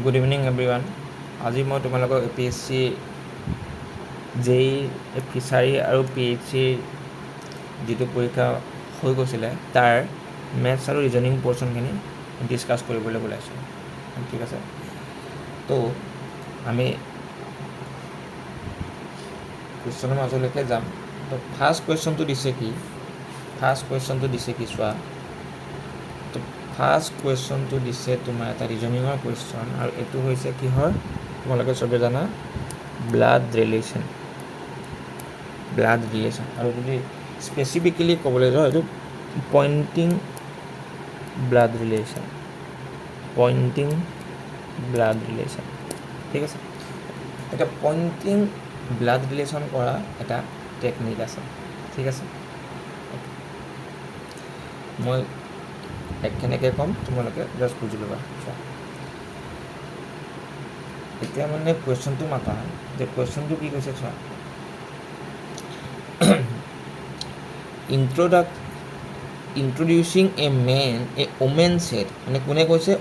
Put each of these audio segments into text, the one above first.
Good evening everyone. আজি মই তোমালোকক APSC JEE ফিচাৰী আৰু PHCৰ যিটো পৰীক্ষা হৈ গৈছিলে তাৰ মেথছ আৰু ৰিজনিং পৰ্চনখিনি ডিছকাছ কৰিবলৈ ওলাইছোঁ। ঠিক আছে, তো আমি কুৱেশ্যনৰ মাজলৈকে যাম। তো ফাৰ্ষ্ট কুৱেশ্যনটো দিছে কি চোৱা। তো ফাৰ্ষ্ট কুৱেশ্যনটো দিছে তোমাৰ এটা ৰিজনিঙৰ কুৱেশ্যন, আৰু এইটো হৈছে কিহৰ তোমালোকে চবে জানা, ব্লাড ৰিলেশ্যন। আৰু যদি স্পেচিফিকেলি ক'বলৈ যাওঁ এইটো পইণ্টিং ব্লাড ৰিলেশ্যন। ঠিক আছে, এতিয়া পইণ্টিং ব্লাড ৰিলেশ্যন কৰা এটা টেকনিক আছে। ঠিক আছে, মই কেনেকৈ ক'ম তোমালোকে জাষ্ট বুজি ল'বা। এতিয়া মানে কুৱেশ্যনটো মাতা যে কুৱেশ্যনটো কি কৈছে চোৱা। ইন্ট্ৰডিউচিং এ ওমেন ছেট, মানে কোনে কৈছে?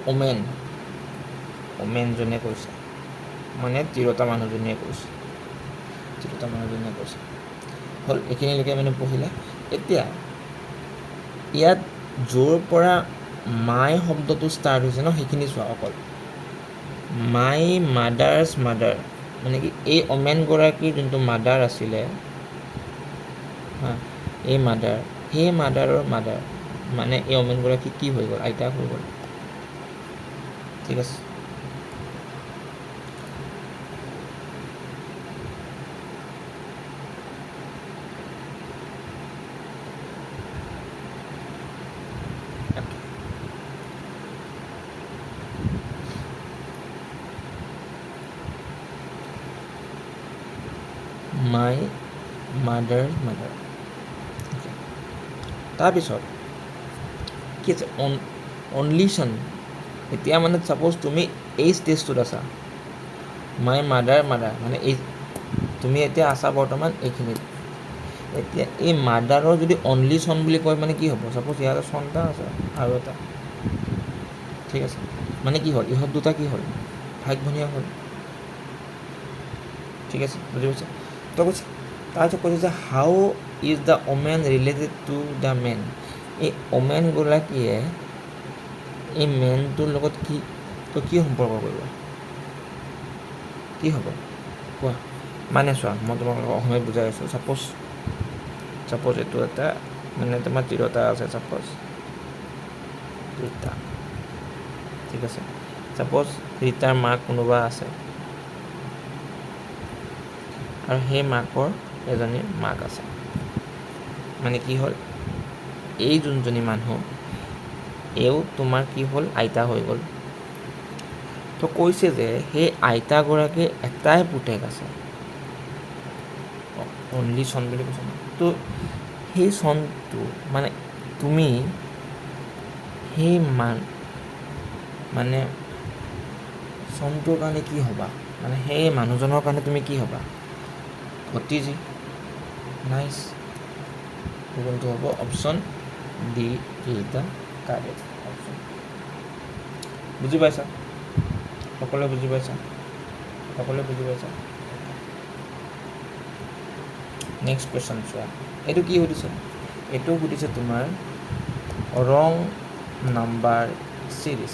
ওমেনজনে কৈছে, মানে তিৰোতা মানুহজনীয়ে কৈছে। হ'ল, এইখিনিলৈকে মানে পঢ়িলে। এতিয়া ইয়াত য'ৰ পৰা মাই শব্দটো ষ্টাৰ্ট হৈছে ন, সেইখিনি চোৱা অকল। মাই মাডাৰ্ছ মাডাৰ, মানে কি এই ওমেনগৰাকীৰ যোনটো মাডাৰ আছিলে, এই মাডাৰ, সেই মাডাৰৰ মাডাৰ, মানে এই ওমেনগৰাকী কি হৈ গ'ল? আইতাক হৈ গ'ল। ঠিক আছে, মাই মাডাৰ। তাৰপিছত কি আছে? অনলি চন। এতিয়া মানে ছাপ'জ তুমি এই ষ্টেজটোত আছা, মাই মাডাৰ মানে এই তুমি এতিয়া আছা বৰ্তমান এইখিনিত। এতিয়া এই মাডাৰৰ যদি অনলি চন বুলি কয়, মানে কি হ'ব? ছাপ'জ ইয়াৰ চন এটা আছে আৰু এটা। ঠিক আছে, মানে কি হ'ল? ইহঁত দুটা কি হ'ল? ভাই ভনীয়েক হ'ল। ঠিক আছে, বুজি পাইছা? তো কৈছে, তাৰপিছত কৈছে যে how is the women related to the men. এই ওমেনগৰাকীয়ে এই মেনটোৰ লগত কি সম্পৰ্ক কৰিব? কি হ'ব কোৱা? মানে চোৱা, মই তোমালোকক অসমীয়াত বুজাই আছোঁ। ছাপ'জ এইটো এটা মানে তোমাৰ তিৰোতা আছে, ছাপ'জ ৰীতা। ঠিক আছে, ছাপ'জ ৰীতাৰ মাক কোনোবা আছে, আৰু সেই মাকৰ এজনী মাক আছে। মানে কি হ'ল? এই যোনজনী মানুহ, এও তোমাৰ কি হ'ল? আইতা হৈ গ'ল। তো কৈছে যে সেই আইতাগৰাকীৰ এটাই পুতেক আছে, অনলি চন বুলি কৈছে। তো সেই চনটো মানে তুমি সেই মানে চনটোৰ কাৰণে কি হ'বা? মানে সেই মানুহজনৰ কাৰণে তুমি কি হ'বা? ভতিজী। নাইচ, কোনটো হ'ব? Option D is the correct option. বুজি পাইছা? সকলোৱে বুজি পাইছা? নেক্সট কুৱেশ্যন চোৱা। এইটো কি সুধিছে? এইটো সুধিছে তোমাৰ ৰং নাম্বাৰ ছিৰিজ।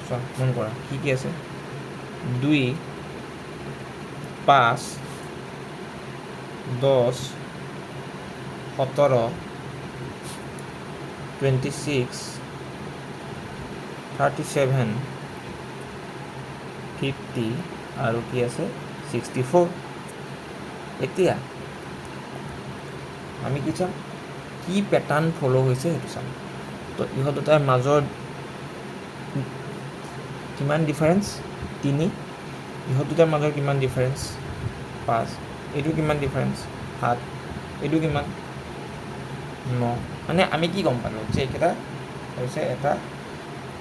চোৱা, মন কৰা কি আছে? 2, 5, 10, 17, 26, 37, 50 আৰু কি আছে? 64। এতিয়া আমি কি চাম? কি পেটাৰ্ণ ফ'ল' হৈছে সেইটো চাম। তো ইহঁত দুটাৰ মাজৰ কিমান ডিফাৰেঞ্চ? 3। ইহঁত দুটাৰ মাজৰ কিমান ডিফাৰেঞ্চ? 5। এইটো কিমান ডিফাৰেঞ্চ? 7। এইটো কিমান? 9। মানে আমি কি গম পালোঁ? যে এইকেইটা হৈছে এটা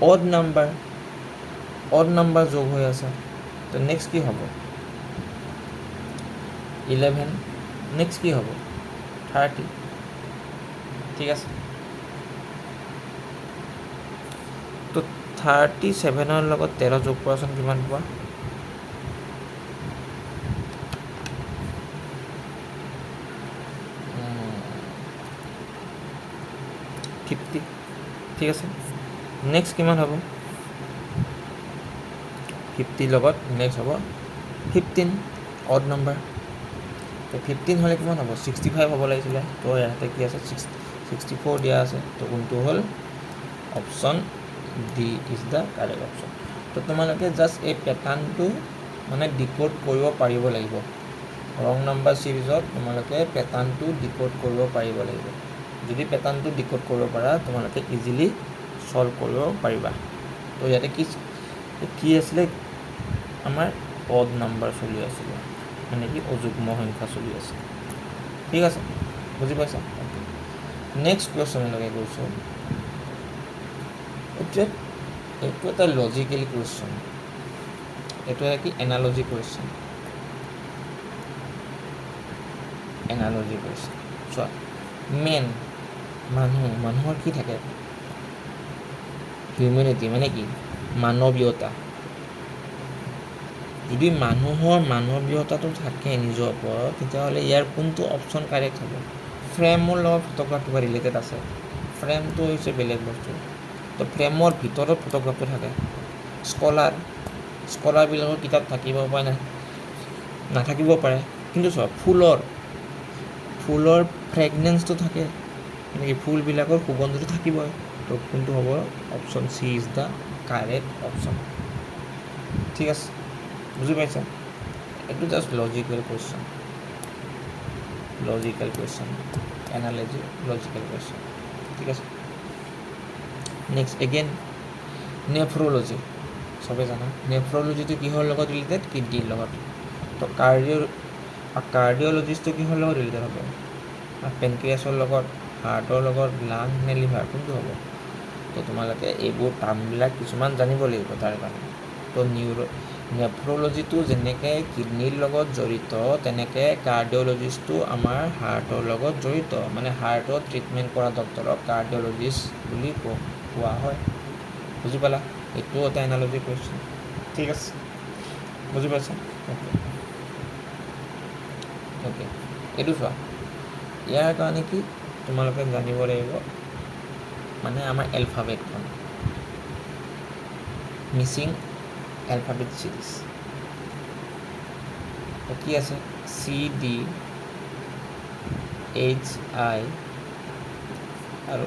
অড নাম্বাৰ যোগ হৈ আছে। তো নেক্সট কি হ'ব? 11। নেক্সট কি হ'ব? 30। ঠিক আছে, তো 37ৰ লগত 13 যোগ কৰাচোন, কিমান পোৱা? 50, ঠিক আছে। নেক্সট কিমান হ'ব? 50 লগত নেক্সট হ'ব 15, অড নম্বৰ। তো 15 হ'লে কিমান হ'ব? 65 হ'ব লাগিছিলে। তো ইয়াতে কি আছে? 64 দিয়া আছে। তো কোনটো হ'ল? Option D is the correct option. তো তোমালোকে জাষ্ট এই পেটাৰ্ণটো মানে ডিক'ড কৰিব পাৰিব লাগিব। ৰং নাম্বাৰ ছিৰিজত তোমালোকে পেটাৰ্ণটো ডিক'ড কৰিব পাৰিব লাগিব। যদি পেটাৰ্ণটো ডিক'ড কৰিব পাৰা তোমালোকে ইজিলি ছল্ভ কৰিব পাৰিবা। তো ইয়াতে কি আছিলে? আমাৰ অড নাম্বাৰ চলি আছিলে, মানে কি অযুগ্ম সংখ্যা চলি আছে। ঠিক আছে, বুজি পাইছা? নেক্সট কুৱেশ্যনলৈকে গৈছোঁ। এইটো এটা লজিকেল কুৱেশ্যন, এইটো এটা কি এনালজি কুৱেশ্যন। এনালজি কুৱেশ্যন চোৱা, মানুহৰ কি থাকে? হিউমেনিটি মানে কি? মানৱীয়তা। যদি মানুহৰ মানৱীয়তাটো থাকে নিজৰ ওপৰত, তেতিয়াহ'লে ইয়াৰ কোনটো অপশ্যন কাৰেক্ট হ'ব? ফ্ৰেমৰ লগত ফটোগ্ৰাফটো ৰিলেটেড আছে। ফ্ৰেমটো হৈছে বেলেগ বস্তু। তো ফ্ৰেমৰ ভিতৰত ফটোগ্ৰাফটো থাকে। স্কলাৰবিলাকৰ কিতাপ থাকিব পাৰে, নাথাকিব পাৰে। কিন্তু চোৱা, ফুলৰ ফ্ৰেগনেন্সটো থাকে, মানে কি ফুলবিলাকৰ সুগন্ধটো থাকিবই। তো কোনটো হ'ব? Option C is the correct option. ঠিক আছে, বুজি পাইছা? এইটো just logical question, analogy logical question. ঠিক আছে। Next again nephrology. চবে জানা নেফ্ৰলজিটো কিহৰ লগত ৰিলেটেড? কিডনীৰ লগত। তো কাৰ্ডিঅ'লজিষ্টটো কিহৰ লগত ৰিলেটেড হ'ব? পেনক্ৰিয়াছৰ লগত, হাৰ্টৰ লগত, লাং নে লিভাৰ, কোনটো হ'ব? তো তোমালোকে এইবোৰ টাৰ্মবিলাক কিছুমান জানিব লাগিব তাৰ কাৰণে। তো নেফ্ৰলজিটো যেনেকৈ কিডনীৰ লগত জড়িত, তেনেকৈ কাৰ্ডিঅ'লজিষ্টটো আমাৰ হাৰ্টৰ লগত জড়িত। মানে হাৰ্টৰ ট্ৰিটমেণ্ট কৰা ডক্টৰক কাৰ্ডিঅ'লজিষ্ট বুলি কোৱা হয়। বুজি পালা? এইটোও এটা এনালজি কুৱেশ্যন। ঠিক আছে, বুজি পাইছা? অ'কে, এইটো চোৱা, ইয়াৰ কাৰণে কি তোমালোকে জানিব লাগিব, মানে আমাৰ এলফাবেটখন মিচিং এলফাবেট ছিৰিজ। কি আছে? CDHI আৰু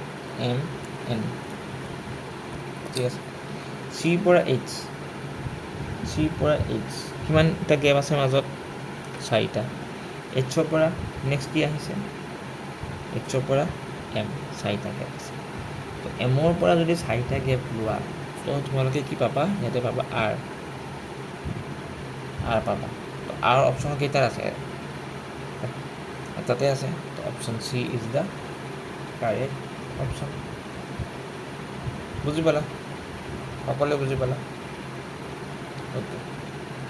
MN। ঠিক আছে, চিৰ পৰা এইচ কিমানটা গেপ আছে মাজত? 4টা। এইচৰ পৰা নেক্সট কি আহিছে? এইচৰ পৰা M, 4টা গেপ আছে। তো এমৰ পৰা যদি 4টা গেপ লোৱা, তো তোমালোকে কি পাবা? ইয়াতে পাবা R পাবা। তো R অপশ্যন কেইটাৰ আছে? এটাতে আছে। তো option C is the correct option. বুজি পালা? সকলোৱে বুজি পালা? অ'কে,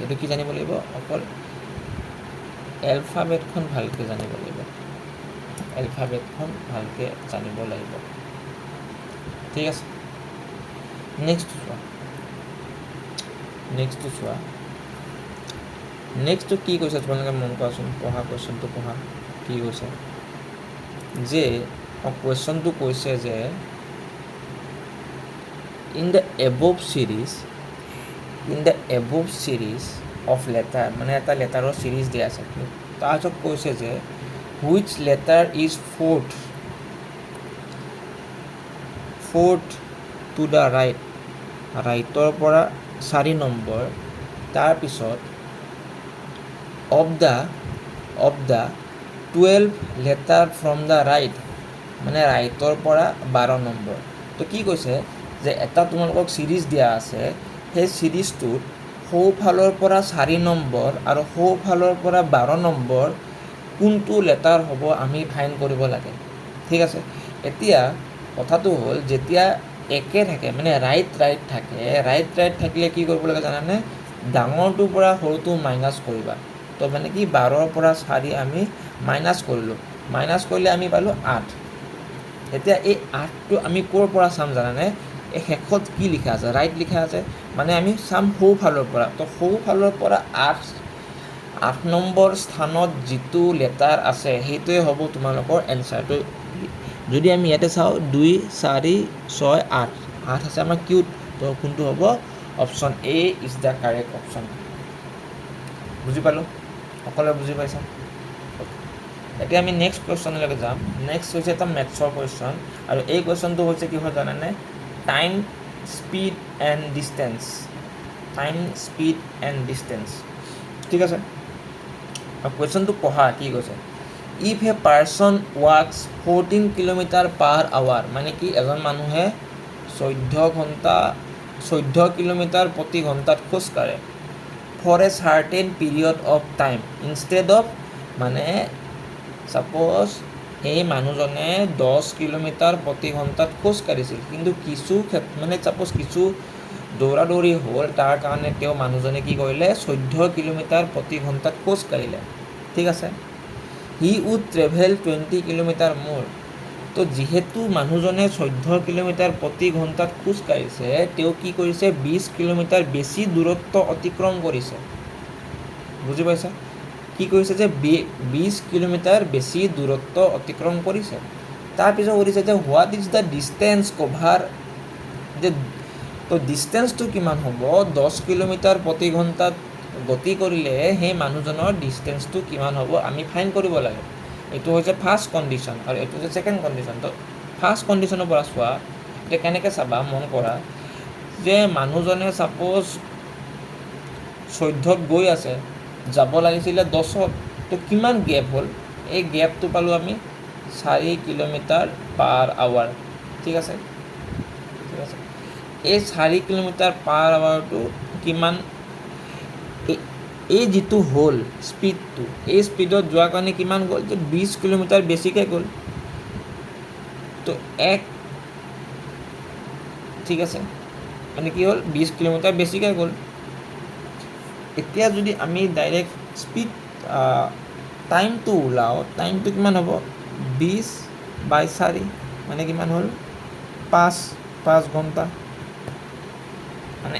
এইটো কি জানিব লাগিব? অকল এলফাবেটখন ভালকৈ জানিব লাগিব। ঠিক আছে। নেক্সটটো চোৱা, নেক্সটটো কি কৈছে তোমালোকে মন কৰাচোন। কুৱেশ্যনটো পঢ়া। কি কৈছে? যে কুৱেশ্যনটো কৈছে যে in the above series of letter, মানে এটা লেটাৰৰ ছিৰিজ দিয়া আছে। তাৰপিছত কৈছে যে which letter is fourth to the ৰাইটৰ পৰা 4 নম্বৰ, তাৰপিছত of the 12 letter from the right, মানে ৰাইটৰ পৰা 12 নম্বৰ। তো কি কৈছে যে এটা তোমালোকক ছিৰিজ দিয়া আছে, সেই ছিৰিজটোত সোঁফালৰ পৰা 4 নম্বৰ আৰু সোঁফালৰ পৰা 12 নম্বৰ কোনটো লেটাৰ হ'ব আমি ফাইণ্ড কৰিব লাগে। ঠিক আছে, এতিয়া কথাটো হ'ল যেতিয়া একে থাকে, মানে ৰাইট থাকে, ৰাইট থাকিলে কি কৰিব লাগে জানানে? ডাঙৰটোৰ পৰা সৰুটো মাইনাছ কৰিবা। তো মানে কি 12ৰ পৰা 4 আমি মাইনাছ কৰিলে আমি পালোঁ 8। এতিয়া এই 8টো আমি ক'ৰ পৰা চাম জানানে? এই শেষত কি লিখা আছে, ৰাইট লিখা আছে, মানে আমি চাম সোঁফালৰ পৰা। তো সোঁফালৰ পৰা 8 নম্বৰ স্থানত যিটো লেটাৰ আছে সেইটোৱে হ'ব তোমালোকৰ এনচাৰটো। যদি আমি ইয়াতে চাওঁ 2 4 6 8 8 আছে আমাৰ কিউত, তো কোনটো হ'ব, option A is the correct option. বুজি পালোঁ, সকলোৱে বুজি পাইছা? এতিয়া আমি নেক্সট কুৱেশ্যনলৈকে যাম। নেক্সট হৈছে এটা মেথছৰ কুৱেশ্যন, আৰু এই কুৱেশ্যনটো হৈছে কি হয় জানেনে, time speed and distance. Time speed and distance, ঠিক আছে। কুৱেশ্যনটো পঢ়া কি কৈছে, if a person walks 14 kilometre per hour, মানে কি এজন মানুহে 14 কিলোমিটাৰ প্ৰতি ঘণ্টাত খোজকাঢ়ে, for a certain period of time instead of, মানে ছাপ'জ সেই মানুহজনে 10 কিলোমিটাৰ প্ৰতি ঘণ্টাত খোজকাঢ়িছিল, কিন্তু কিছু মানে ছাপ'জ কিছু দৌৰা দৌৰি হ'ল, তাৰ কাৰণে তেওঁ মানুহজনে কি কৰিলে 14 কিলোমিটাৰ প্ৰতি ঘণ্টাত খোজকাঢ়িলে, ঠিক আছে। হি উড ট্ৰেভেল 20 কিলোমিটাৰ মোৰ। তো যিহেতু মানুহজনে 14 কিলোমিটাৰ প্ৰতি ঘণ্টাত খোজকাঢ়িছে, তেওঁ কি কৰিছে 20 কিলোমিটাৰ বেছি দূৰত্ব অতিক্ৰম কৰিছে। বুজি পাইছা? কি কৰিছে যে 20 কিলোমিটাৰ বেছি দূৰত্ব অতিক্ৰম কৰিছে। তাৰপিছত কৰিছে যে what is the distance cover, যে তো ডিষ্টেঞ্চটো কিমান হ'ব, 10 কিলোমিটাৰ প্ৰতি ঘণ্টাত গতি কৰিলে সেই মানুহজনৰ ডিষ্টেঞ্চটো কিমান হ'ব আমি ফাইণ্ড কৰিব লাগে। এইটো হৈছে ফাৰ্ষ্ট কণ্ডিশ্যন আৰু এইটো হৈছে ছেকেণ্ড কণ্ডিশ্যন। তো ফাৰ্ষ্ট কণ্ডিশ্যনৰ পৰা চোৱা, এতিয়া কেনেকৈ চাবা মন কৰা, যে মানুহজনে ছাপ'জ 14ত গৈ আছে, যাব লাগিছিলে 10ত, তো কিমান গেপ হ'ল, এই গেপটো পালোঁ আমি 4 কিলোমিটাৰ পাৰ আৱাৰ, ঠিক আছে, ঠিক আছে। এই 4 কিলোমিটাৰ পাৰ আৱাৰটো কিমান, এই যিটো হ'ল স্পীডটো, এই স্পীডত যোৱাৰ কাৰণে কিমান গ'ল, যে 20 কিলোমিটাৰ বেছিকৈ গ'ল, তো ঠিক আছে, মানে কি হ'ল 20 কিলোমিটাৰ বেছিকৈ গ'ল। এতিয়া যদি আমি ডাইৰেক্ট স্পীড টাইমটো ওলাওঁ, টাইমটো কিমান হ'ব, 20/4, মানে কিমান হ'ল 5 ঘণ্টা। মানে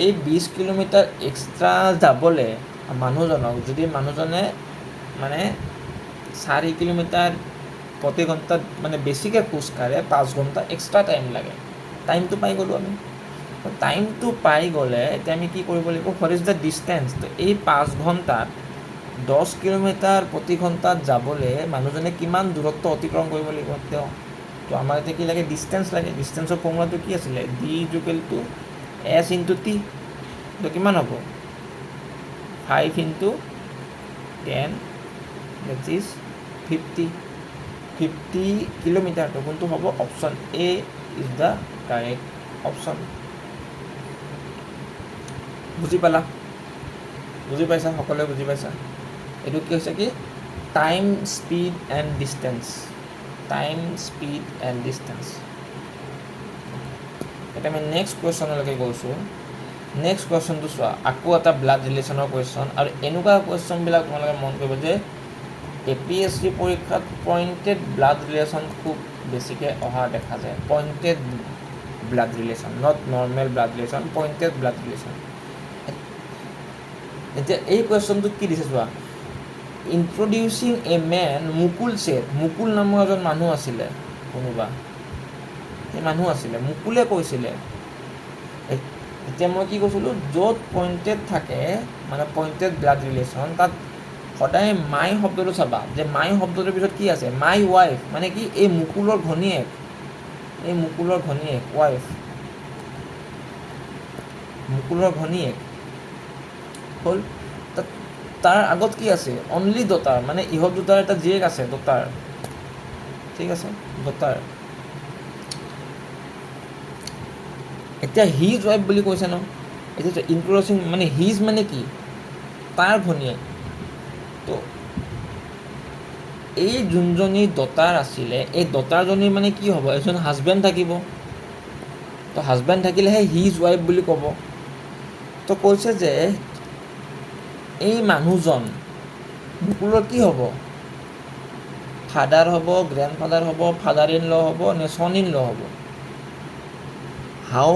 এই 20 কিলোমিটাৰ এক্সট্ৰা যাবলৈ মানুহজনক, যদি মানুহজনে মানে 4 কিলোমিটাৰ প্ৰতি ঘণ্টাত মানে বেছিকৈ খোজকাঢ়ে, 5 ঘণ্টা এক্সট্ৰা টাইম লাগে। টাইমটো পাই গ'লোঁ আমি। টাইমটো পাই গ'লে এতিয়া আমি কি কৰিব লাগিব, হোৱাট ইজ দ্য ডিষ্টেঞ্চ। তো এই 5 ঘণ্টাত 10 কিলোমিটাৰ প্ৰতি ঘণ্টাত যাবলৈ মানুহজনে কিমান দূৰত্ব অতিক্ৰম কৰিব লাগিব তেওঁ। তো আমাৰ এতিয়া কি লাগে, ডিষ্টেঞ্চ লাগে। ডিষ্টেঞ্চৰ ফৰ্মুলাটো কি আছিলে, D=S/T। তো কিমান হ'ব, 5 × 10 that is 50 কিলোমিটাৰ। তো কোনটো হ'ব, option A is the correct option. বুজি পালা? বুজি পাইছা, সকলোৱে বুজি পাইছা? এইটো কি হৈছে কি, time speed and distance. Time speed and distance. এতিয়া আমি নেক্সট কুৱেশ্যনলৈকে গৈছোঁ। নেক্সট কুৱেশ্যনটো চোৱা, আকৌ এটা ব্লাড ৰিলেশ্যনৰ কুৱেশ্যন, আৰু এনেকুৱা কুৱেশ্যনবিলাক তোমালোকে মন কৰিব যে APSC পৰীক্ষাত পইণ্টেড ব্লাড ৰিলেশ্যন খুব বেছিকৈ অহা দেখা যায়। Pointed blood relation, not normal blood relation, pointed blood relation. এতিয়া এই কুৱেশ্যনটোত কি দিছে চোৱা, ইন্ট্ৰডিউচিং এ মেন মুকুল ছেট। মুকুল নামৰ এজন মানুহ আছিলে, কোনোবা সেই মানুহ আছিলে, মুকুলে কৈছিলে, এতিয়া মই কি কৈছিলোঁ, য'ত পইণ্টেড থাকে মানে পইণ্টেড ব্লাড ৰিলেশ্যন, তাত সদায় মাই শব্দটো চাবা, যে মাই শব্দটোৰ পিছত কি আছে, মাই ৱাইফ, মানে কি এই মুকুলৰ ঘনীয়েক, এই মুকুলৰ ঘনীয়েক, ৱাইফ, মুকুলৰ ঘনীয়েক হ'ল। তাৰ আগত কি আছে, অনলি ডটাৰ, মানে ইহঁত দুটাৰ এটা জীয়েক আছে, ডটাৰ, ঠিক আছে, ডটাৰ। এতিয়া হিজ ৱাইফ বুলি কৈছে ন, এতিয়া ইনক্লুডিং মানে হিজ মানে কি, তাৰ ঘনীয়েক। তো এই যোনজনী ডটাৰ আছিলে, এই ডটাৰজনীৰ মানে কি হ'ব, এজন হাজবেণ্ড থাকিব। তো হাজবেণ্ড থাকিলেহে হিজ ৱাইফ বুলি ক'ব। তো কৈছে যে এই মানুহজন মুকুলৰ কি হ'ব, ফাদাৰ হ'ব, গ্ৰেণ্ডফাদাৰ হ'ব, ফাদাৰ ইন ল হ'ব নে চন ইন ল হ'ব। How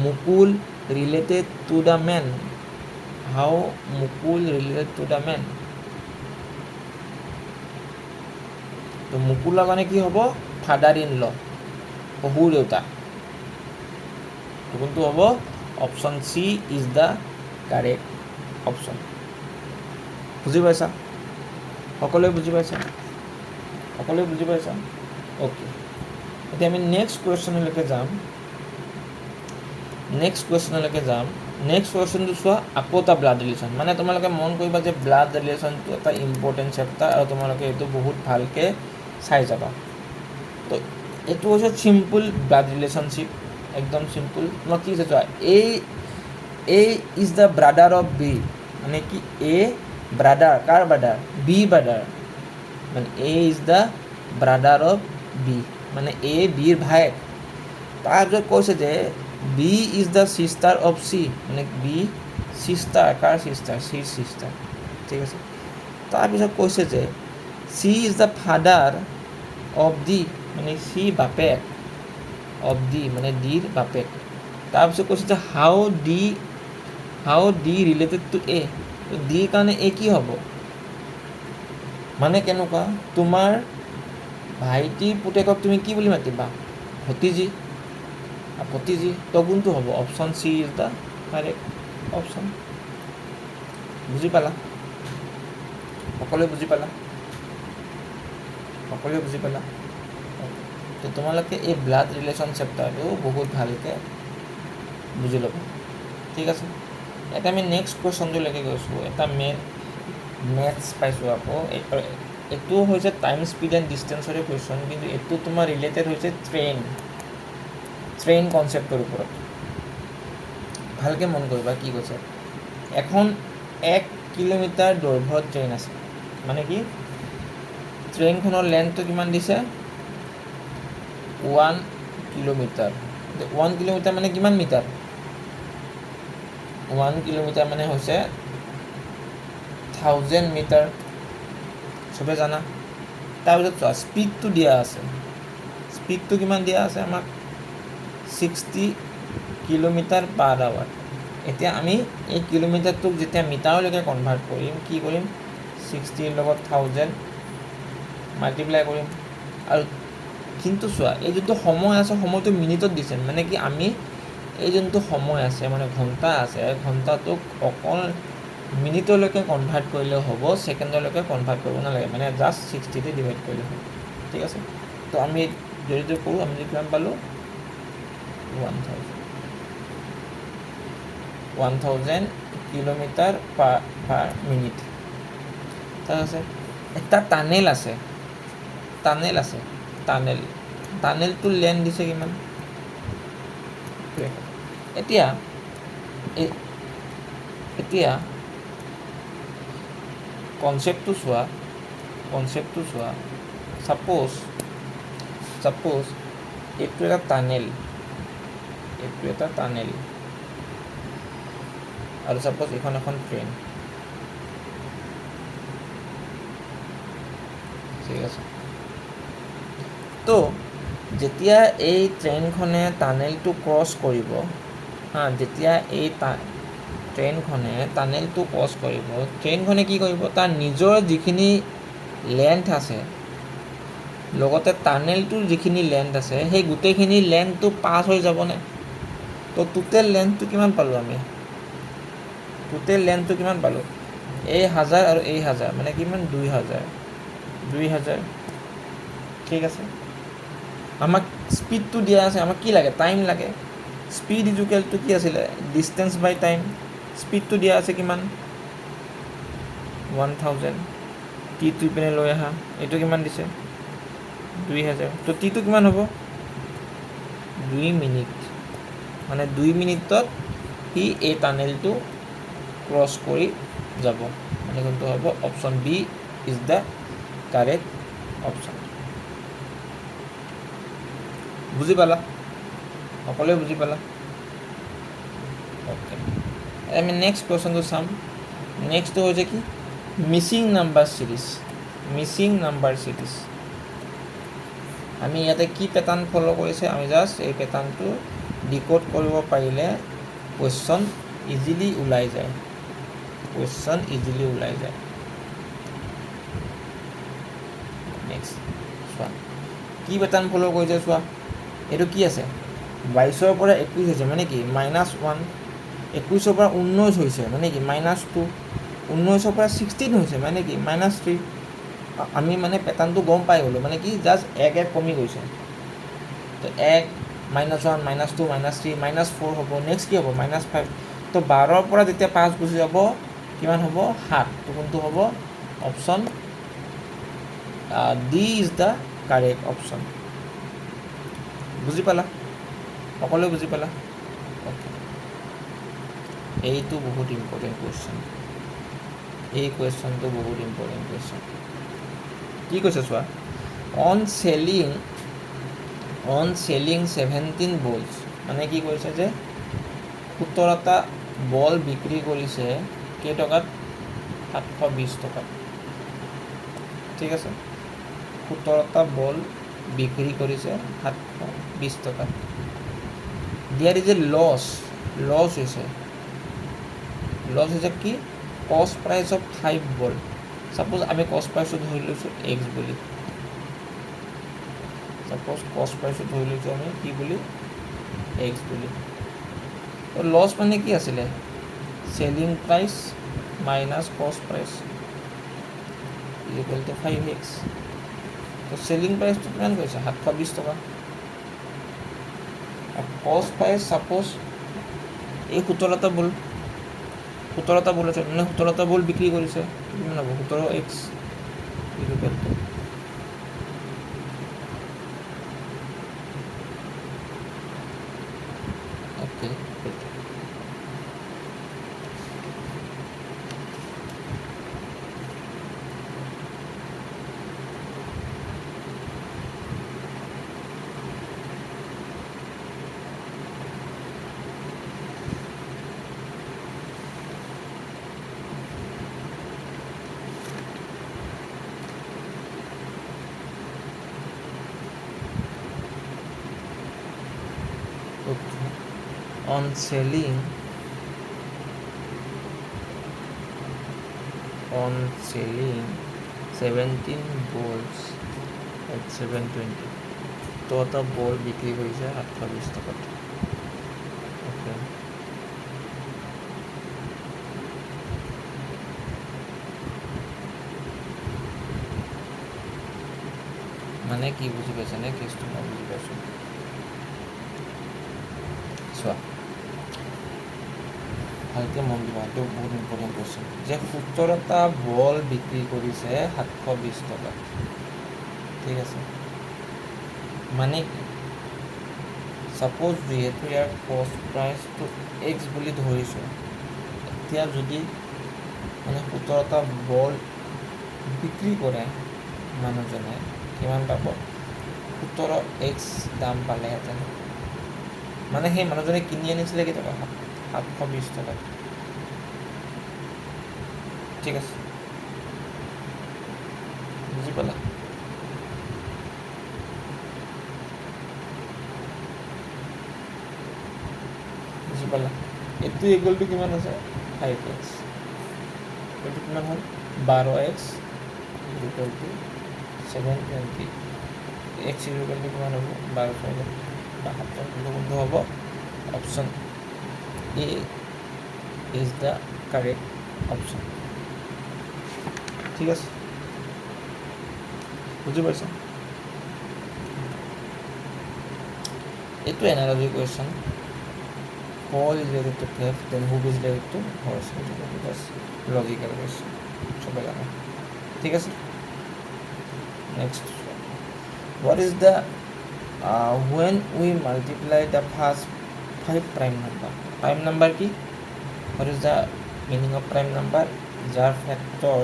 Mukul related to the men, how Mukul related to the men. তো মুকুলৰ কাৰণে কি হ'ব? ফাদাৰ ইন ল, শহুৰ দেউতা। কোনটো হ'ব? Option C is the correct option. বুজি পাইছা? সকলোৱে বুজি পাইছা? সকলোৱে বুজি পাইছা? অ'কে, এতিয়া আমি নেক্সট কুৱেশ্যনলৈকে যাম। নেক্সট কুৱেশ্যনটো চোৱা, আকৌ এটা ব্লাড ৰিলেশ্যন। মানে তোমালোকে মন কৰিবা যে ব্লাড ৰিলেশ্যনটো এটা ইম্পৰ্টেণ্ট চেপ্টাৰ আৰু তোমালোকে এইটো বহুত ভালকৈ চাই যাবা। তো এইটো হৈছে চিম্পুল ব্লাড ৰিলেশ্যনশ্বিপ, একদম চিম্পুল। তোমাক কি হৈছে চোৱা, A is the brother of B, মানে কি এ ব্ৰাদাৰ, কাৰ ব্ৰাদাৰ? বি ব্ৰাদাৰ, মানে A is the brother of B, মানে এ বিৰ ভায়েক। তাৰপিছত কৈছে যে B is the sister of C, মানে বি ছিষ্টাৰ, কাৰ ছিষ্টাৰ? চিৰ ছিষ্টাৰ, ঠিক আছে। তাৰপিছত কৈছে যে C is the father of D, মানে চি বাপেক, অফ ডি মানে ডিৰ বাপেক। তাৰপিছত কৈছে যে হাউ ডি ৰিলেটেড টু এ, ডিৰ কাৰণে এ কি হ'ব? মানে কেনেকুৱা, তোমাৰ ভাইটিৰ পুতেকক তুমি কি বুলি মাতিবা? ভতিজী, তো কোনটো হ'ব? Option C is the correct option. বুজি পালা? সকলোৱে বুজি পালা? সকলোৱে বুজি পালা? তো তোমালোকে এই ব্লাড ৰিলেশ্যন চেপ্টাৰটো বহুত ভালকৈ বুজি ল'বা, ঠিক আছে। এতিয়া আমি নেক্সট কুৱেশ্যনটোলৈকে গৈছোঁ। এটা মেথছ পাইছোঁ আকৌ। এইটো হৈছে টাইম, স্পীড এণ্ড ডিষ্টেঞ্চৰে কুৱেশ্যন, কিন্তু এইটো তোমাৰ ৰিলেটেড হৈছে ট্ৰেইন কনচেপ্টৰ ওপৰত। ভালকৈ মন কৰিবা কি কৈছে। এখন 1 কিলোমিটাৰ দৈৰ্ঘ্যৰ ট্ৰেইন আছে, মানে কি ট্ৰেইনখনৰ লেন্থটো কিমান দিছে? 1 কিলোমিটাৰ। 1 কিলোমিটাৰ মানে কিমান মিটাৰ? 1 কিলোমিটাৰ মানে হৈছে 1000 মিটাৰ, চবে জানা। তাৰপিছত চোৱা, স্পীডটো দিয়া আছে, স্পীডটো কিমান দিয়া আছে আমাক? 60 কিলোমিটাৰ পাৰ আৱাৰ। এতিয়া আমি এই কিলোমিটাৰটোক যেতিয়া মিটাৰলৈকে কনভাৰ্ট কৰিম, কি কৰিম? 60ৰ লগত 1000 মাল্টিপ্লাই কৰিম। আৰু কিন্তু চোৱা, এই যোনটো সময় আছে, সময়টো মিনিটত দিছে, মানে কি আমি এই যোনটো সময় আছে, মানে ঘণ্টা আছে, ঘণ্টাটোক অকল মিনিটলৈকে কনভাৰ্ট কৰিলেও হ'ব, ছেকেণ্ডলৈকে কনভাৰ্ট কৰিব নালাগে, মানে জাষ্ট 60তে ডিভাইড কৰিলে হ'ব, ঠিক আছে। তো আমি যদি কৰোঁ, আমি কিমান পালোঁ? 1000 কিলোমিটাৰ পাৰ মিনিট। ঠিক আছে। এটা টানেল আছে, টানেলটোৰ লেন্থ দিছে কিমান? এতিয়া কনচেপ্টটো চোৱা, ছাপ'জ এইটো এটা টানেল, আৰু ছাপ'জ এইখন এখন ট্ৰেইন, ঠিক আছে। তো যেতিয়া এই ট্ৰেইনখনে টানেলটো ক্ৰছ কৰিব, যেতিয়া এই ট্ৰেইনখনে টানেলটো ক্ৰছ কৰিব, ট্ৰেইনখনে কি কৰিব? তাৰ নিজৰ যিখিনি লেন্থ আছে, লগতে টানেলটোৰ যিখিনি লেন্থ আছে, সেই গোটেইখিনি লেন্থটো পাছ হৈ যাবনে? তো টোটেল লেন্থটো কিমান পালোঁ আমি? এই 1000 আৰু এই 1000 মানে কিমান? 2000, ঠিক আছে। আমাক স্পীডটো দিয়া আছে, আমাক কি লাগে? টাইম লাগে। স্পীড ইজুকেল টু কি আছিলে? ডিষ্টেঞ্চ বাই টাইম। স্পীডটো দিয়া আছে কিমান? 1000। টিটো ইপিনে লৈ আহা, এইটো কিমান দিছে? 2000। তো টিটো কিমান হ'ব? 2 মিনিট, মানে 2 মিনিটত সি এই টানেলটো ক্ৰছ কৰি যাব, মানে কোনটো হ'ব? Option B is the correct option. বুজি পালা? সকলোৱে বুজি পালা? অ'কে, আমি নেক্সট কুৱেশ্যনটো চাম। নেক্সটটো হৈছে কি? Mising number series. আমি ইয়াতে কি পেটাৰ্ণ ফ'ল' কৰিছে? আমি জাষ্ট এই পেটাৰ্ণটো ডিক'ড কৰিব পাৰিলে কুৱেশ্যন ইজিলি ওলাই যায়। নেক্সট চোৱা কি পেটাৰ্ণ ফ'ল' কৰিছে চোৱা, এইটো কি আছে 22ৰ পৰা 21 হৈছে মানে কি -1, 21ৰ পৰা 19 হৈছে মানে কি -2, 19ৰ পৰা 16 হৈছে মানে কি -3। আমি মানে পেটাৰ্ণটো গম পাই গ'লোঁ, মানে কি জাষ্ট এক কমি গৈছে। তো 1, -1, -2, -3, -4 হ'ব, নেক্সট কি হ'ব -5। তো 12ৰ পৰা যেতিয়া 5 গুচি যাব কিমান হ'ব 7। তো কোনটো হ'ব option D is the correct option. বুজি পালা, সকলোৱে বুজি পালা? অ'কে, এইটো বহুত ইম্পৰ্টেণ্ট কুৱেশ্যন, এই কুৱেশ্যনটো বহুত ইম্পৰ্টেণ্ট কুৱেশ্যন। কি কৈছে চোৱা, অন চেলিং 17 বলছ, মানে কি কৈছে যে 17টা বল বিক্ৰী কৰিছে কেইটকাত 720 টকাত। ঠিক আছে, 17টা বল বিক্ৰী কৰিছে 720 টকাত। দিয়াৰ ইজ এ লছ হৈছে কি কষ্ট প্ৰাইচ অফ 5 বল। ছাপ'জ আমি কষ্ট প্ৰাইচটো ধৰি লৈছোঁ এক্স বুলি, আমি কি বুলি এক্স বুলি। তো লছ মানে কি আছিলে চেলিং প্ৰাইচ মাইনাছ কষ্ট প্ৰাইচ ইকুৱেল টু 5x। তো চেলিং প্ৰাইচটো কিমান কৈছে 720 টকা। কষ্ট প্ৰাইচ ছাপ'জ এই 17টা বল আছে, মানে 17টা বল বিক্ৰী কৰিছে, কিমান হ'ব 17x equal to okay. On selling 17 balls at 720, তো এটা বল বিক্ৰী কৰিছে 720 টকাত। অ'কে, মানে কি বুজি পাইছানে কেছটো? মই বুজি পাইছোঁ। চোৱা ভালকৈ মন দিবা, এইটো বহুত ইম্পৰ্টেণ্ট কুৱেশ্যন। যে 17টা বল বিক্ৰী কৰিছে 720 টকাত। ঠিক আছে, মানে ছাপ'জ যিহেতু ইয়াৰ কষ্ট প্ৰাইচটো এক্স বুলি ধৰিছোঁ, এতিয়া যদি মানে 17টা বল বিক্ৰী কৰে মানুহজনে কিমান পাব 17x দাম পালেহেঁতেন। মানে সেই মানুহজনে কিনি আনিছিলে কেইটকা 720 টকাত। ঠিক আছে, বুজি পালা? এইটো ইকুৱেলটো কিমান আছে 5x, এইটো কিমান হ'ল 12x ইকুৱেল টু 720, এক্স ইকুৱেলটো কিমান হ'ব 1272। কোনটো হ'ব option A is the correct option. ঠিক আছে, বুজি পাইছা? এইটো analogy question. Paul is related to Cliff, then who is related to horse? That's logical question. সবাই জানো। ঠিক আছে, next what is the when we multiply the first 5 prime number কি? what is the meaning of prime number? যাৰ factor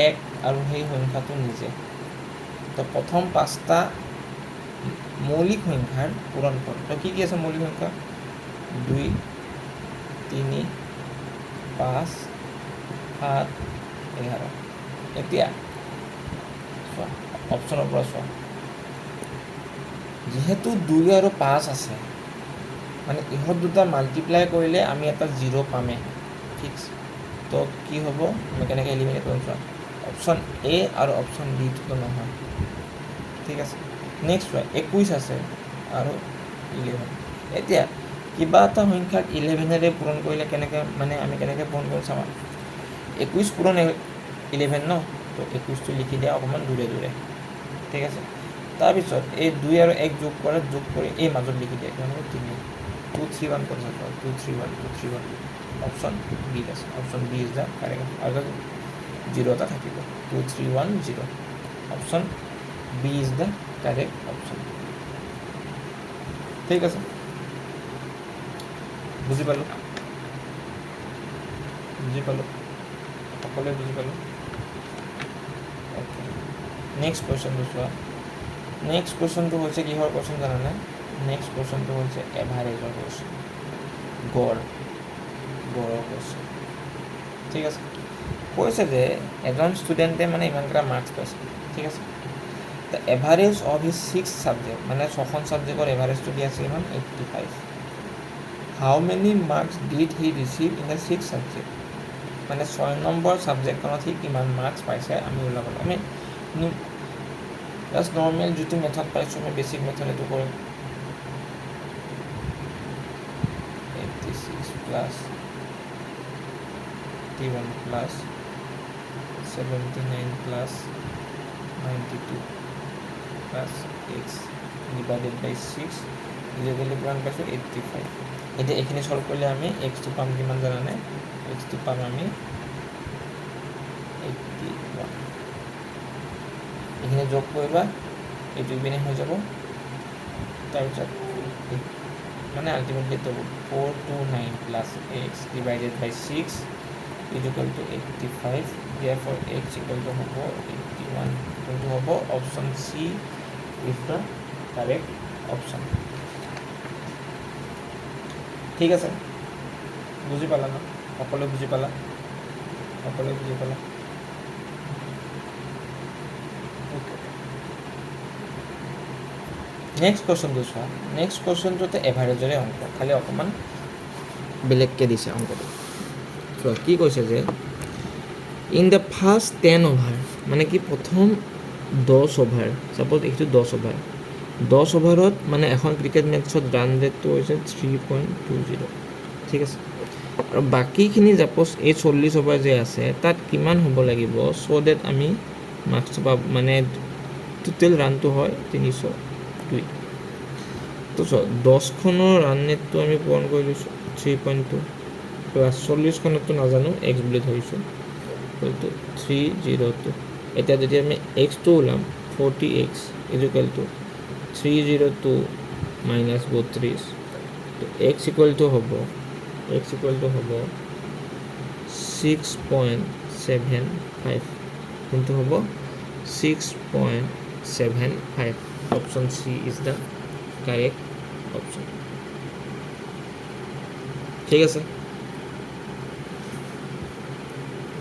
1 আৰু সেই সংখ্যাটো নিজে। তো প্ৰথম 5টা মৌলিক সংখ্যাৰ পূৰণ কৰে। তো কি আছে মৌলিক সংখ্যা 2, 3, 5, 7, 11। এতিয়া চোৱা অপশ্যনৰ পৰা চোৱা যিহেতু 2 আৰু 5 আছে মানে ইহঁত দুটা মাল্টিপ্লাই কৰিলে আমি এটা 0 পামেই ফিক্স তো কি হ'ব আমি কেনেকৈ এলিমিনেট কৰিম চোৱা অপশ্যন এ আৰু অপশ্যন বিটোতো নহয় ঠিক আছে নেক্সট চোৱা 21 আছে আৰু 11 এতিয়া কিবা এটা সংখ্যাক 11ৰে পূৰণ কৰিলে কেনেকৈ মানে আমি কেনেকৈ পূৰণ কৰিম চাবা 21 পূৰণ 11 ন তো 21টো লিখি দিয়া অকণমান দূৰে দূৰে ঠিক আছে তাৰপিছত এই 2 আৰু 1 যোগ কৰি এই মাজত লিখি দিয়ে কিমান হ'ব 3 2 3 1 কৰি চাব 2 3 1 2 3 1 অপশ্যন বি আছে option B is the correct আৰু 0 এটা থাকিব 2 3 1 0 option B is the correct option ঠিক আছে বুজি পালোঁ সকলোৱে বুজি পালোঁ অ'কে নেক্সট কুৱেশ্যনটো চোৱা নেক্সট কুৱেশ্যনটো হৈছে কিহৰ কুৱেশ্যন জানানে নেক্সট কুৱেশ্যনটো হৈছে এভাৰেজৰ কুৱেশ্যন গড়ৰ কুৱেশ্যন ঠিক আছে কৈছে যে এজন ষ্টুডেণ্টে মানে ইমানকেইটা মাৰ্কছ পাইছে ঠিক আছে the average of his 6 subject মানে 6খন ছাবজেক্টৰ এভাৰেজটো দি আছে ইমান 85 how many marks did he receive in the 6 subject মানে 6 নম্বৰ ছাবজেক্টখনত সি কিমান মাৰ্কছ পাইছে আমি ওলাব আমি জাষ্ট নৰ্মেল যিটো মেথড পাইছোঁ আমি বেছিক মেথড এইটো কৰিম 86 plus 81 plus 79 plus 92 plus x divided by 6 ইজিকেলি কিমান পাইছোঁ 85 এতিয়া এইখিনি সল্ভ কৰিলে আমি এক্সটো পাম কিমান জানানে এক্সটো পাম আমি 81 এইখিনি যোগ কৰিবা এইটো ইপিনে হৈ যাব তাৰপিছত মানে আল্টিমেটলি এইটো 429 plus x divided by 6 equal to 85 therefore x equal to হ'ব 81 কোনটো হ'ব option C is the correct option ঠিক আছে বুজি পালা ন সকলোৱে বুজি পালা নেক্সট কুৱেশ্যনটো চোৱা নেক্সট কুৱেশ্যনটোতে এভাৰেজৰে অংক খালি অকণমান বেলেগকৈ দিছে অংকটো চোৱা কি কৈছে যে ইন দ্য ফাৰ্ষ্ট 10 অভাৰ মানে কি প্ৰথম 10 অভাৰ ছাপ'জ এইটো 10 অভাৰ 10 অভাৰত মানে এখন ক্ৰিকেট মেটছত ৰান ৰেটটো হৈছে 3.20 ঠিক আছে আৰু বাকীখিনি ছাপ'জ এই 40 অভাৰ যে আছে তাত কিমান হ'ব লাগিব চ' ডেট আমি মাৰ্কছটো পাব মানে টোটেল ৰানটো হয় 302 তো চোৱা 10খনৰ ৰান ৰেটটো আমি পূৰণ কৰি লৈছোঁ 3.2 প্লাছ 40খনততো নাজানো এক্স বুলি ধৰিছোঁ 302 এতিয়া যদি আমি এক্সটো ওলাম 40x ইকুৱেল টু 302 মাইনাছ 32 তো এক্স ইকুৱেল টু হ'ব 6.75 কোনটো হ'ব 6.75 option C is the correct option ঠিক আছে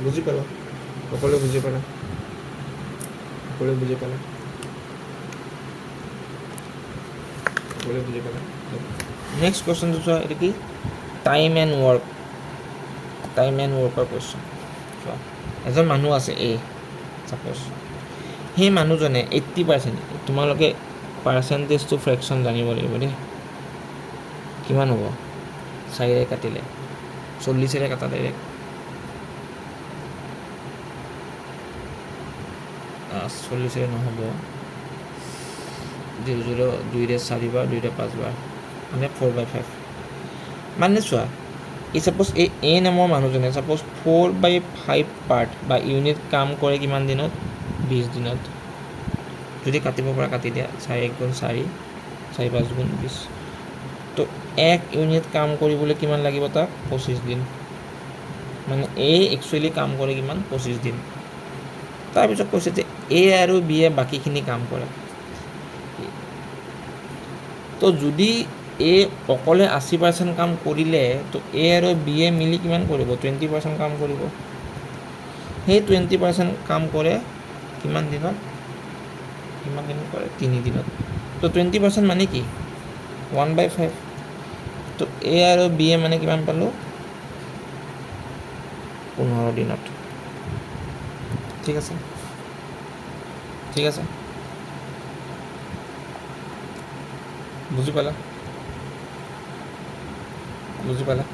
বুজি পালা সকলোৱে বুজি পালা নেক্সট কুৱেশ্যনটো চোৱা এইটো কি টাইম এণ্ড ৱৰ্কৰ কুৱেশ্যন চোৱা এজন মানুহ আছে এ ছাপ'জ সেই মানুহজনে 80% তোমালোকে পাৰ্চেণ্টেজটো ফ্ৰেকশ্যন জানিব লাগিব দেই কিমান হ'ব 4ৰে কাটিলে 40ৰে কাটা ডাইৰেক্ট 40ৰে নহ'ব 2ৰে 4 বাৰ 2ৰে 5 বাৰ মানে 4/5 মানে চোৱা এই ছাপ'জ এই এ নামৰ মানুহজনে ছাপ'জ 4/5 পাৰ্ট বা ইউনিট কাম কৰে কিমান দিনত 20 দিনত যদি কাটিব পৰা কাটি দিয়া 4 × 4 4 5 × 20 তো 1 ইউনিট কাম কৰিবলৈ কিমান লাগিব তাক 25 দিন মানে এ একচুৱেলি কাম কৰে কিমান 25 দিন তাৰপিছত কৈছে যে এ আৰু বিয়ে বাকীখিনি কাম কৰে তো যদি এ অকলে 80% কাম কৰিলে তো এ আৰু বিয়ে মিলি কিমান কৰিব 20% কাম কৰিব সেই 20% কাম কৰে কিমান দিনত কৰে 3 দিনত তো 20% মানে কি 1/5 তো এ আৰু বি এ মানে কিমান পালোঁ 15 দিনত ঠিক আছে বুজি পালা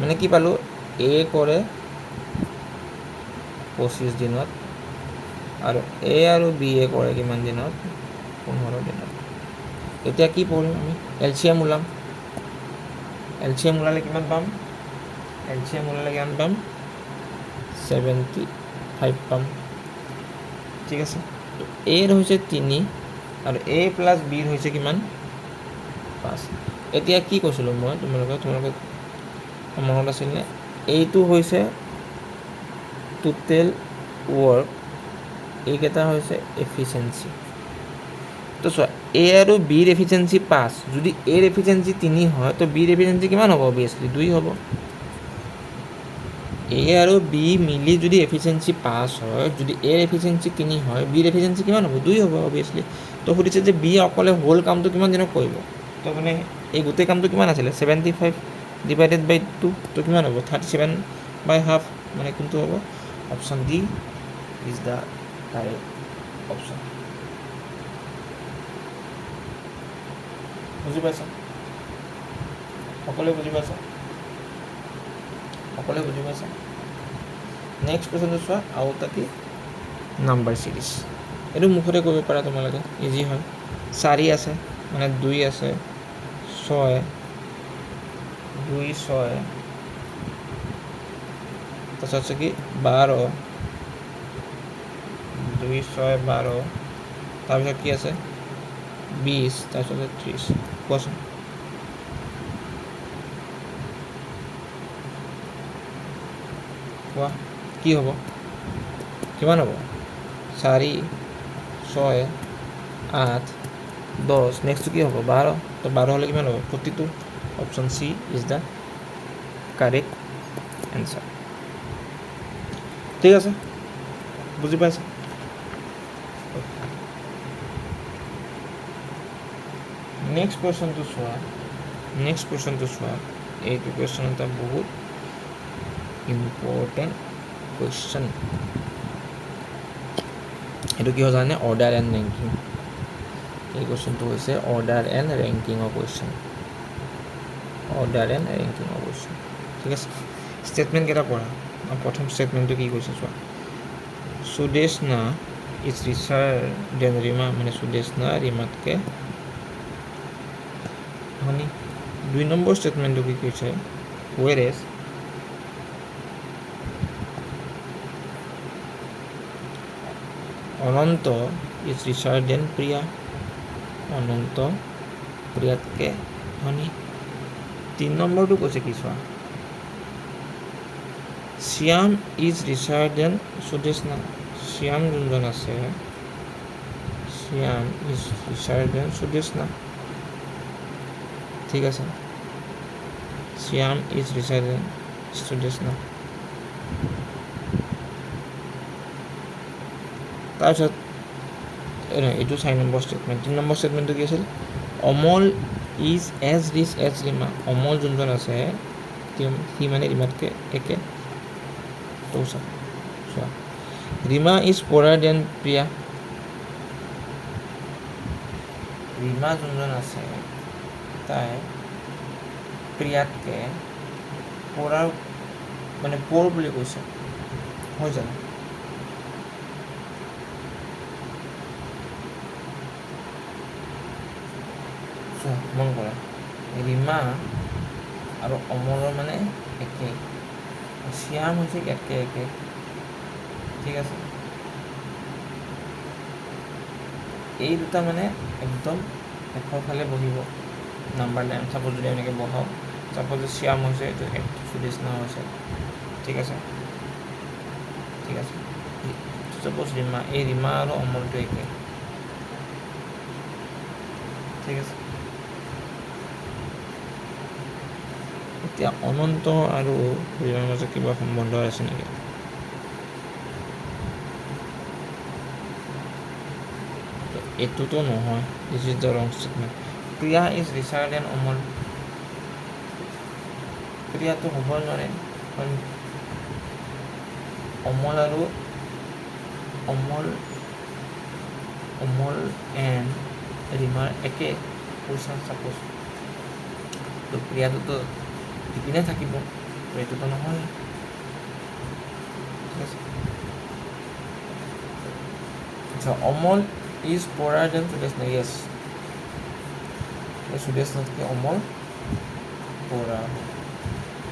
মানে কি পালোঁ এ কৰে 25 দিনত আৰু এ আৰু বি এ কৰে কিমান দিনত 15 দিনত এতিয়া কি পঢ়িম আমি এলচিএম ওলালে কিমান পাম 75 পাম ঠিক আছে তো এৰ হৈছে 3 আৰু এ প্লাছ বিৰ হৈছে কিমান 5 এতিয়া কি কৈছিলোঁ মই তোমালোকে মনত আছিলনে এইটো হৈছে টোটেল ৱৰ্ক এইকেইটা হৈছে এফিচিয়েঞ্চি তো চোৱা এ আৰু বিৰ এফিচিয়েঞ্চি 5 যদি এৰ এফিচিয়েঞ্চি 3 হয় তো বিৰ এফিচিয়েঞ্চি কিমান হ'ব অবভিয়াছলি 2 হ'ব এ আৰু বি মিলি যদি এফিচিয়েঞ্চি 5 হয় যদি এৰ এফিচিয়েঞ্চি 3 হয় বিৰ এফিচিয়েঞ্চি কিমান হ'ব 2 হ'ব অবভিয়াছলি তো সুধিছে যে বি অকলে হোল কামটো কিমান দিনত কৰিব তো মানে এই গোটেই কামটো কিমান আছিলে 75 ডিভাইডেড বাই 2 তো কিমান হ'ব 37/2 মানে কোনটো হ'ব option D is the correct option বুজি পাইছা সকলোৱে বুজি পাইছা নেক্সট কুৱেশ্যনটো চোৱা আৰু এটা কি নাম্বাৰ ছিৰিজ এইটো মুখতে কৰিব পাৰা তোমালোকে ইজি হয় 4 আছে মানে 2 আছে 6 2 6 তাৰপিছত আছে কি 12 2 6 12 তাৰপিছত কি আছে 20 তাৰপিছত 30 কোৱাচোন কোৱা কি হ'ব কিমান হ'ব 4 6 8 10 নেক্সটটো কি হ'ব 12 তো 12 হ'লে কিমান হ'ব 42 option C is the correct answer ঠিক আছে বুজি পাইছা নেক্সট কুৱেশ্যনটো চোৱা এইটো কুৱেশ্যন এটা বহুত ইম্পৰ্টেণ্ট কুৱেশ্যন এইটো কি হয় জানে অৰ্ডাৰ এণ্ড ৰেংকিং এই কুৱেশ্যনটো হৈছে অৰ্ডাৰ এণ্ড ৰেংকিঙৰ কুৱেশ্যন ঠিক আছে ষ্টেটমেণ্ট কেইটা পঢ়া প্ৰথম ষ্টেটমেণ্টটো কি কৈছে চোৱা Sudeshna is richer than Rima মানে সুদেশনা ৰীমাতকৈ ধনী 2 নম্বৰ ষ্টেটমেণ্টটো কি কৈছে whereas Anant is richer than Priya Anant প্ৰিয়াতকৈ ধনী 3 নম্বৰটো কৈছে কি চোৱা Shyam is richer than Sudeshna Shyam যোনজন আছে Shyam is richer than Sudeshna ঠিক আছে Shyam is richer than Sudeshna তাৰপিছত এইটো 4 নম্বৰ ষ্টেটমেণ্ট 3 নম্বৰ ষ্টেটমেণ্টটো কি আছিল Amal is as rich as Reema Amal যোনজন আছে সি মানে ৰীমাতকৈ একে তো চোৱা Reema is poorer than Priya Reema যোনজন আছে তাই প্ৰিয়াতকৈ প'ৰাৰ মানে প'ৰ বুলি কৈছে হয় জানো মন কৰা ৰীমা আৰু অমলৰ মানে একে শ্যাম হৈছে ইয়াতকৈ একে ঠিক আছে এই দুটা মানে একদম শেষৰ ফালে বহিব নাম্বাৰ লাইন চাপ'জ যদি এনেকৈ বহাওঁ চাপ'জ শ্যাম হৈছে এইটো সুদেশনা হৈছে ঠিক আছে চাপ'জ ৰীমা এই ৰীমা আৰু অমলটো একে ঠিক আছে এতিয়া অনন্ত আৰু ৰীমাৰ মাজত কিবা সম্বন্ধ আছে নেকি এইটোতো নহয়, this is the wrong statement. Priya is richer than Amal, প্ৰিয়াটো হ'বই নোৱাৰে, কাৰণ অমল আৰু অমল এণ্ড ৰীমাৰ একে পইচা চাপ'জ, তো প্ৰিয়াটোতো ইপিনে থাকিব, তো এইটোতো নহয়, ঠিক আছে। আচ্ছা, Amal is poorer than Sudesh, yes, সুদেশতকৈ অমল প'ৰা।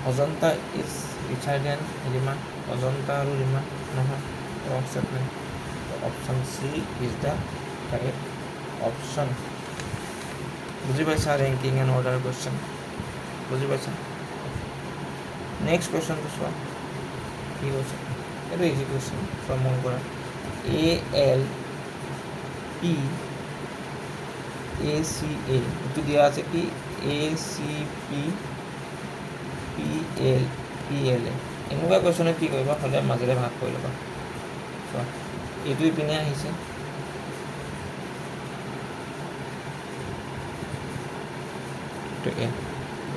Ajanta is richer than Rima, Ajanta আৰু ৰীমা নহয়, wrong statement. Option C is the correct option. বুজি পাইছা ৰেংকিং এণ্ড অৰ্ডাৰ কুৱেশ্যন, বুজি পাইছা? নেক্সট কুৱেশ্যনটো চোৱা কি কৈছে, এইটো ইজি কুৱেশ্যন, চোৱা মন কৰা। ALPACA এইটো দিয়া আছে কি ACPPLA, এনেকুৱা কুৱেশ্যনত কি কৰিবা, সদায় মাজেৰে ভাগ কৰি ল'বা। চোৱা এইটো ইপিনে আহিছে,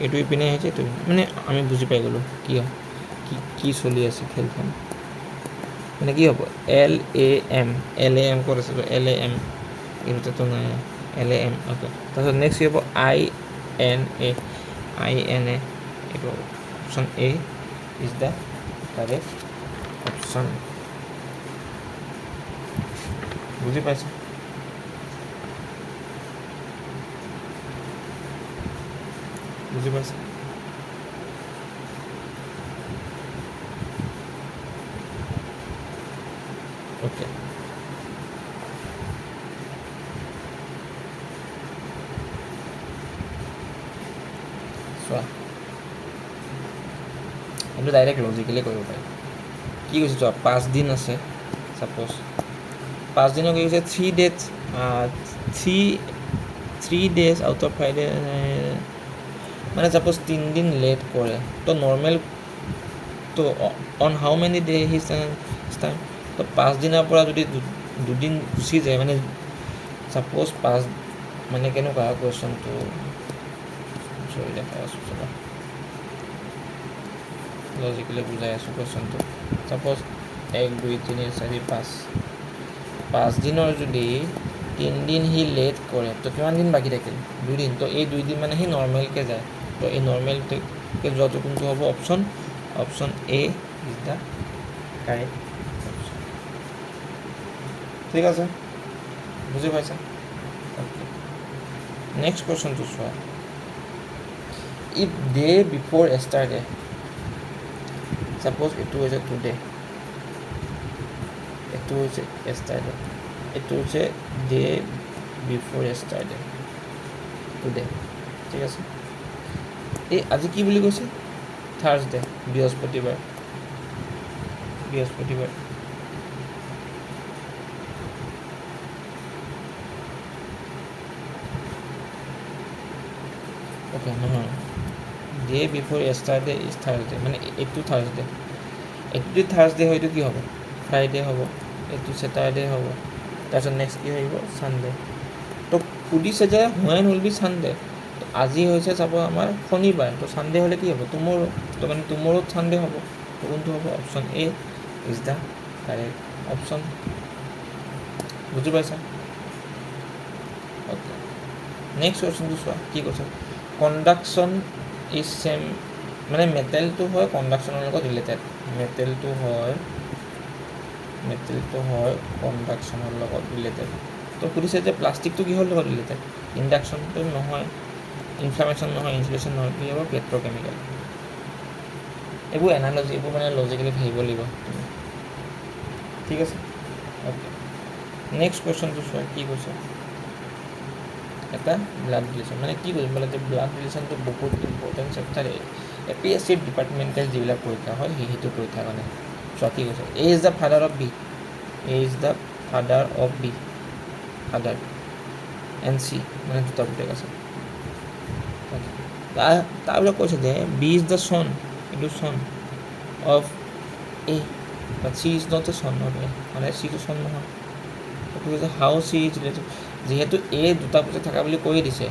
এইটো ইপিনে আহিছে, এইটো মানে আমি বুজি পাই গ'লোঁ কি হয়, কি চলি আছে খেলখন, মানে কি হ'ব LAM ক'ত আছে, LAM এইটোতো নাই, LAM অ'কে। তাৰপিছত নেক্সট কি হ'ব INA, এইটো option A is the correct option. বুজি পাইছা? বুজি পাইছা? অ'কে, চোৱা এইটো ডাইৰেক্ট লজিকেলি কৰিব পাৰি। কি কৈছে চোৱা, 5 দিন আছে ছাপ'জ, 5 দিনৰ কি কৈছে, 3 days আউট অফ ফ্ৰাইডে, মানে ছাপ'জ 3 দিন লেট কৰে, তো নৰ্মেল তো on how many day he time, তো 5 দিনৰ পৰা যদি 2 দিন গুচি যায়, মানে ছাপ'জ 5 মানে কেনেকুৱা কুৱেশ্যনটো, চৰি দেখাই আছোঁ, চলা লজিকেলি বুজাই আছোঁ কুৱেশ্যনটো। ছাপ'জ 1 2 3 4 5 দিনৰ যদি 3 দিন সি লেট কৰে, তো কিমান দিন বাকী থাকিল, 2 দিন, তো এই 2 দিন মানে সি নৰ্মেলকৈ যায়, তো এই নৰ্মেলকৈ যোৱাটো কোনটো হ'ব, option A is the correct option. ঠিক আছে, বুজি পাইছা? নেক্সট কুৱেশ্যনটো চোৱা, ইফ ডে বিফ'ৰ এষ্টাৰডে, ছাপ'জ এইটো হৈছে টুডে, এইটো হৈছে এষ্টাৰডে, এইটো হৈছে ডে বিফ'ৰ এষ্টাৰডে, টুডে, ঠিক আছে। এই আজি কি বুলি কৈছে, থাৰ্ছডে, বৃহস্পতিবাৰ, অ'কে, নহয়, ডে বিফ'ৰ এষ্টাৰডে ইজ থাৰ্ছডে, মানে এইটো থাৰ্ছডে, এইটো থাৰ্ছডে হয়, এইটো কি হ'ব, ফ্ৰাইডে হ'ব, এইটো ছেটাৰডে হ'ব, তাৰপিছত নেক্সট কি আহিব, ছানডে। তো সুধিছে যে হোৱেন উইল বি ছানডে, আজি হৈছে চাব আমাৰ শনিবাৰ, তো ছানডে হ'লে কি হ'ব, টুমৰ', তো মানে টুমৰ'ত ছানডে হ'ব, তো কোনটো হ'ব, option A is the correct option. বুজি পাইছা? অ'কে, নেক্সট কুৱেশ্যনটো চোৱা কি কৈছে, কণ্ডাকশ্যন ইজ চেম, মানে মেটেলটো হয় কণ্ডাকশ্যনৰ লগত ৰিলেটেড, মেটেলটো হয় কণ্ডাকশ্যনৰ লগত ৰিলেটেড, তো সুধিছে যে প্লাষ্টিকটো কিহৰ লগত ৰিলেটেড, ইণ্ডাকশ্যনটো নহয়, ইনফ্লামেশ্যন নহয়, ইনচুলেশ্যন নহয়, কি হ'ব, পেট্ৰ'কেমিকেল। এইবোৰ এনালজি, এইবোৰ মানে লজিকেলি ভাবিব লাগিব তুমি, ঠিক আছে। অ'কে, নেক্সট কুৱেশ্যনটো চোৱা কি কৈছে, এটা ব্লাড ৰিলেশ্যন, মানে কি কৰিম বোলে, ব্লাড ৰিলেশ্যনটো বহুত ইম্পৰ্টেণ্ট চেপ্টাৰ, APSC ডিপাৰ্টমেণ্টেল যিবিলাক পৰীক্ষা হয় সেইটো পৰীক্ষাৰ কাৰণে। চোৱা কি কৈছে, A is the father of B, father and C, মানে দুটা পুতেক আছে, তাৰপিছত কৈছে যে বি ইজ দ্য চন, এইটো চন of A, but C is not the চন অফ A, মানে চিটো চন নহয়। কৈছে হাউ চি ইজ ৰিলেটেড, যিহেতু এ দুটা পজিশ্যন থকা বুলি কৈ দিছে,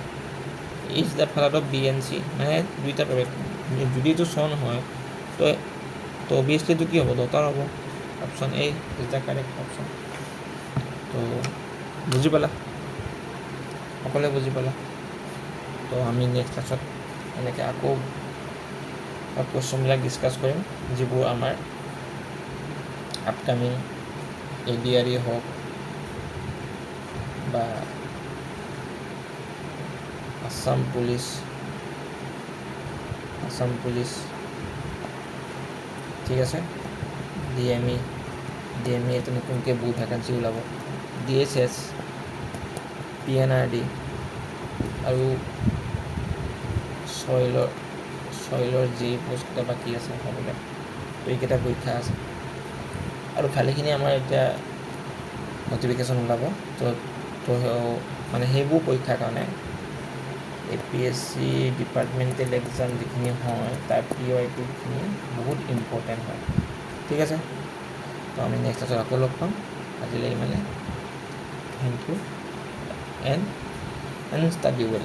is the father of B and C, মানে দুইটা প্ৰাইভেট। যদি এইটো চন হয় তো অভিয়াছলি এইটো কি হ'ব, ডটাৰ হ'ব। Option A is the correct option. তো বুজি পালা, সকলোৱে বুজি পালা। তো আমি নেক্সট ক্লাছত এনেকৈ আকৌ কুৱেশ্যনবিলাক ডিছকাছ কৰিম, যিবোৰ আমাৰ আপকামিং ADRE হওক বা আসাম পুলিচ, ঠিক আছে, DME এইটো নতুনকৈ বহুত ভেকেঞ্চি ওলাব, DSS, PNRD আৰু চইলৰ যি পোষ্ট বাকী আছে সেইবিলাক, তো এইকেইটা পৰীক্ষা আছে। আৰু ভালেখিনি আমাৰ এতিয়া নটিফিকেশ্যন ওলাব, তো মানে সেইবোৰ পৰীক্ষাৰ কাৰণে APSC ডিপাৰ্টমেণ্টেল এক্সাম যিখিনি হয় তাৰ PYQখিনি বহুত ইম্পৰ্টেণ্ট হয়, ঠিক আছে। তো আমি নেক্সট ক্লাছত আকৌ লগ পাম, আজিলৈ ইমানে। Thank you and study well.